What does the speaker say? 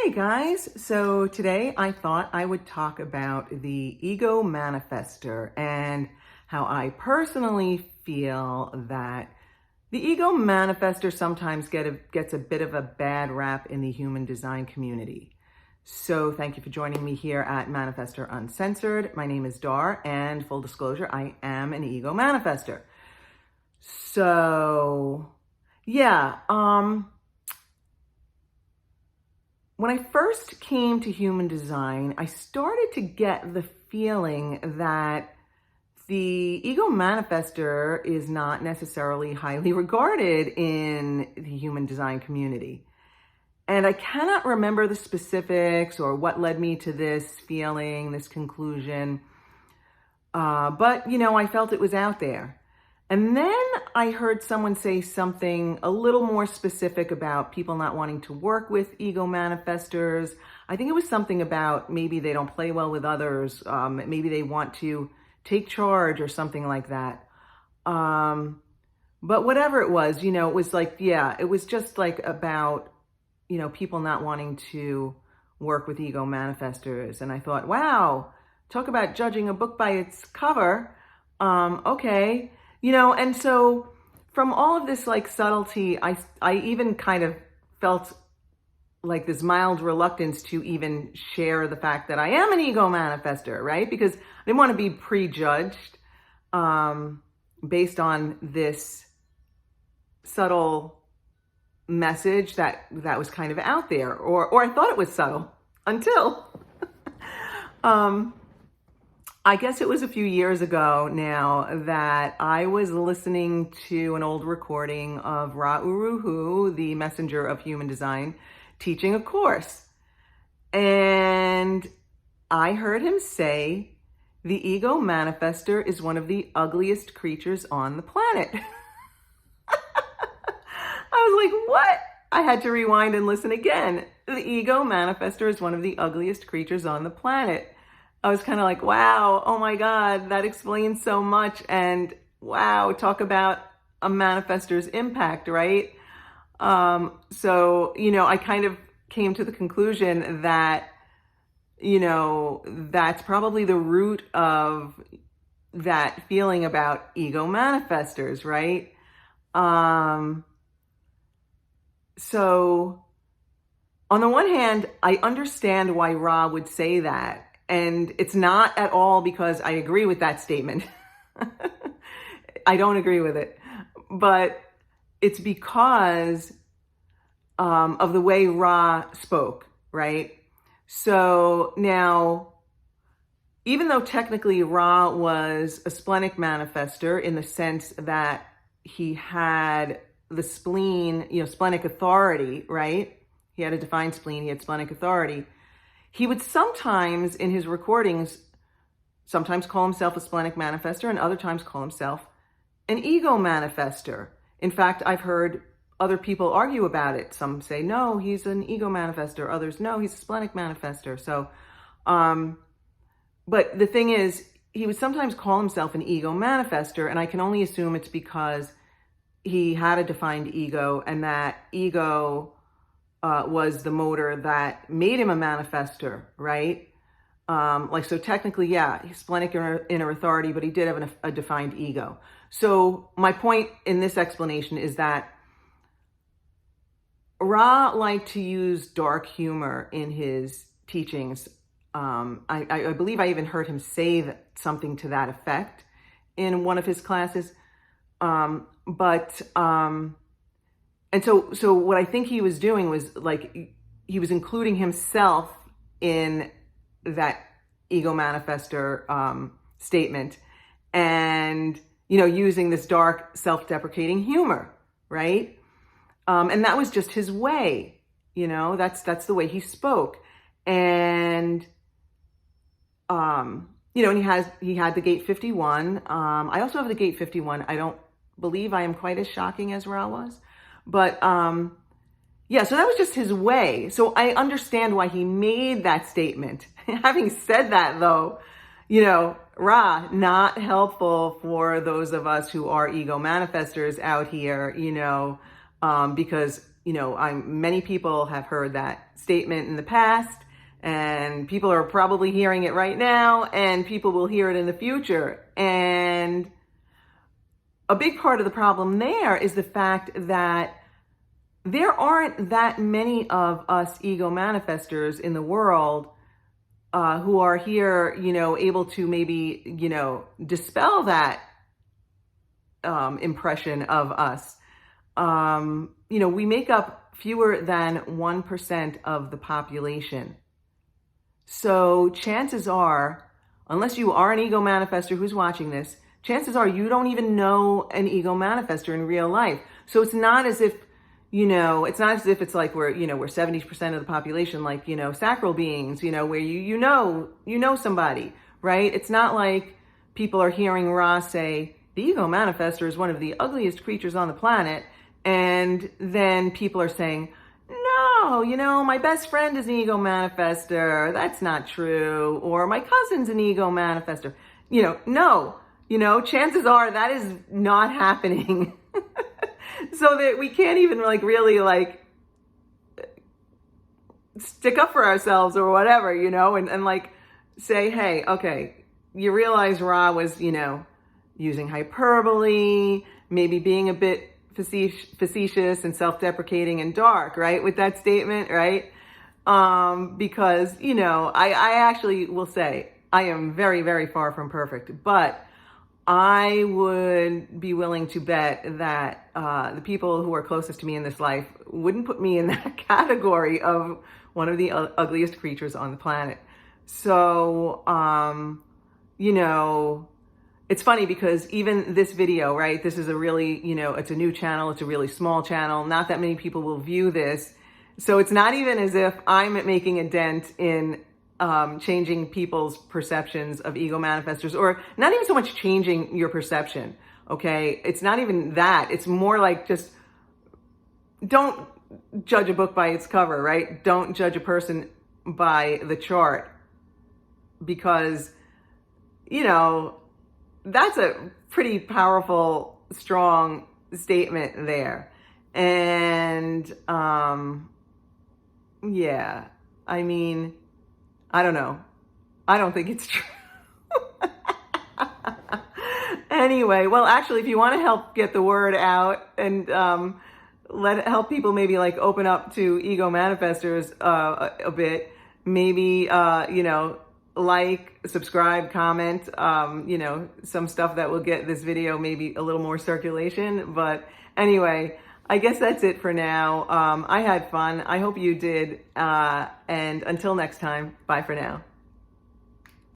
Hey guys, so today I thought I would talk about the ego manifester and how I personally feel that the ego manifester sometimes gets a bit of a bad rap in the human design community. So thank you for joining me here at Manifestor Uncensored. My name is Dar, and full disclosure, I am an ego manifester. So yeah, when I first came to human design, I started to get the feeling that the ego manifester is not necessarily highly regarded in the human design community. And I cannot remember the specifics or what led me to this feeling, this conclusion. But, I felt it was out there. And then I heard someone say something a little more specific about people not wanting to work with ego manifestors. I think it was something about maybe they don't play well with others. Maybe they want to take charge or something like that. But whatever it was, it was like, it was just like about, people not wanting to work with ego manifestors. And I thought, wow, talk about judging a book by its cover. Okay. And so from all of this like subtlety, I even kind of felt like this mild reluctance to even share the fact that I am an ego manifester, right? Because I didn't want to be prejudged based on this subtle message that was kind of out there, or I thought it was subtle until I guess it was a few years ago now that I was listening to an old recording of Ra Uruhu, the messenger of human design, teaching a course. And I heard him say, the ego manifester is one of the ugliest creatures on the planet. I was like, what? I had to rewind and listen again. The ego manifester is one of the ugliest creatures on the planet. I was kind of like, wow, oh my God, that explains so much. And wow, talk about a manifestor's impact, right? So, I kind of came to the conclusion that, that's probably the root of that feeling about ego manifestors, right? So on the one hand, I understand why Ra would say that. And it's not at all because I agree with that statement. I don't agree with it. But it's because of the way Ra spoke, right? So now, even though technically Ra was a splenic manifestor in the sense that he had the spleen, splenic authority, right? He had a defined spleen, he had splenic authority. He would sometimes, in his recordings, sometimes call himself a splenic manifestor and other times call himself an ego manifestor. In fact, I've heard other people argue about it. Some say, no, he's an ego manifestor. Others, no, he's a splenic manifestor. So, but the thing is, he would sometimes call himself an ego manifestor, and I can only assume it's because he had a defined ego, and that ego was the motor that made him a manifestor, right? So technically, he's splenic inner authority, but he did have a defined ego. So my point in this explanation is that Ra liked to use dark humor in his teachings. I believe I even heard him say something to that effect in one of his classes. And so what I think he was doing was like, he was including himself in that ego manifestor statement and, using this dark self-deprecating humor, right? And that was just his way, that's the way he spoke. And, and he had the gate 51. I also have the gate 51. I don't believe I am quite as shocking as Ra was. But, so that was just his way. So I understand why he made that statement. Having said that, though, Ra, not helpful for those of us who are ego manifestors out here, because, many people have heard that statement in the past, and people are probably hearing it right now, and people will hear it in the future. And a big part of the problem there is the fact that there aren't that many of us ego manifestors in the world who are here, able to maybe, dispel that impression of us. We make up fewer than 1% of the population. So chances are, unless you are an ego manifester who's watching this, chances are you don't even know an ego manifester in real life. So it's not as if, it's like we're 70% of the population, like, sacral beings, where you know somebody, right? It's not like people are hearing Ra say, the ego manifester is one of the ugliest creatures on the planet. And then people are saying, no, my best friend is an ego manifester. That's not true. Or my cousin's an ego manifester. No, chances are that is not happening. So that we can't even really stick up for ourselves or whatever, and say, hey, okay, you realize Ra was, using hyperbole, maybe being a bit facetious and self-deprecating and dark, right? With that statement, right? Because, I actually will say I am very, very far from perfect, but I would be willing to bet that the people who are closest to me in this life wouldn't put me in that category of one of the ugliest creatures on the planet. So, it's funny because even this video, right? This is a really, it's a new channel. It's a really small channel. Not that many people will view this. So it's not even as if I'm making a dent in changing people's perceptions of ego manifestors, or not even so much changing your perception. Okay. It's not even that. It's more like just don't judge a book by its cover, right? Don't judge a person by the chart, because, that's a pretty powerful, strong statement there. And, yeah, I mean, I don't know. I don't think it's true. Anyway, well, actually, if you want to help get the word out and help people maybe open up to ego manifestors a bit, maybe subscribe, comment, some stuff that will get this video maybe a little more circulation. But anyway, I guess that's it for now. I had fun. I hope you did. And until next time, bye for now.